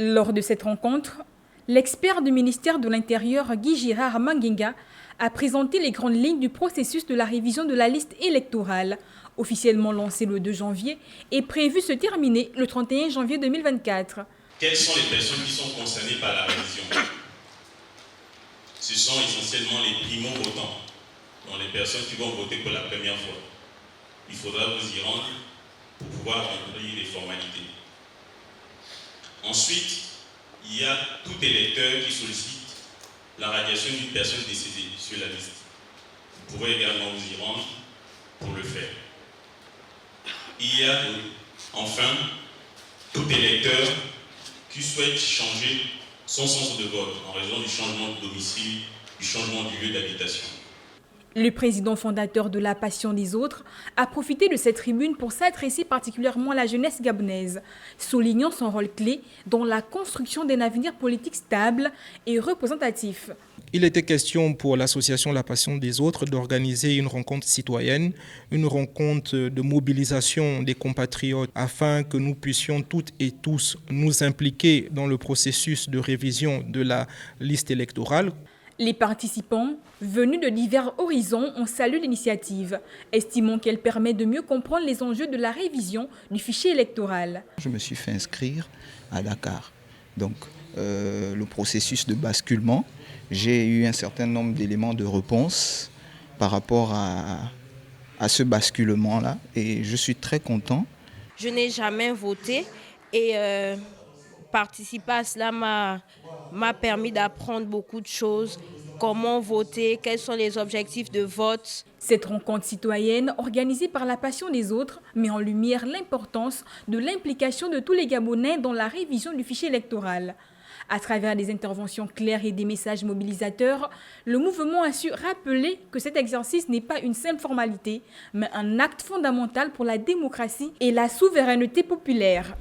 Lors de cette rencontre, l'expert du ministère de l'Intérieur Guy Girard Mangenga a présenté les grandes lignes du processus de la révision de la liste électorale, officiellement lancée le 2 janvier et prévu se terminer le 31 janvier 2024. Quelles sont les personnes qui sont concernées par la révision? Ce sont essentiellement les primo-votants, donc les personnes qui vont voter pour la première fois. Il faudra vous y rendre pour pouvoir remplir les formalités. Ensuite, il y a tout électeur qui sollicite la radiation d'une personne décédée sur la liste. Vous pourrez également vous y rendre pour le faire. Il y a enfin tout électeur qui souhaite changer son centre de vote en raison du changement de domicile, du changement du lieu d'habitation. Le président fondateur de la Passion des autres a profité de cette tribune pour s'adresser particulièrement à la jeunesse gabonaise, soulignant son rôle clé dans la construction d'un avenir politique stable et représentatif. Il était question pour l'association La Passion des autres d'organiser une rencontre citoyenne, une rencontre de mobilisation des compatriotes afin que nous puissions toutes et tous nous impliquer dans le processus de révision de la liste électorale. Les participants, venus de divers horizons, ont salué l'initiative, estimant qu'elle permet de mieux comprendre les enjeux de la révision du fichier électoral. Je me suis fait inscrire à Dakar. Donc, le processus de basculement, j'ai eu un certain nombre d'éléments de réponse par rapport à ce basculement-là et je suis très content. Je n'ai jamais voté et participer à cela m'a permis d'apprendre beaucoup de choses, comment voter, quels sont les objectifs de vote. Cette rencontre citoyenne, organisée par la Passion des autres, met en lumière l'importance de l'implication de tous les Gabonais dans la révision du fichier électoral. À travers des interventions claires et des messages mobilisateurs, le mouvement a su rappeler que cet exercice n'est pas une simple formalité, mais un acte fondamental pour la démocratie et la souveraineté populaire.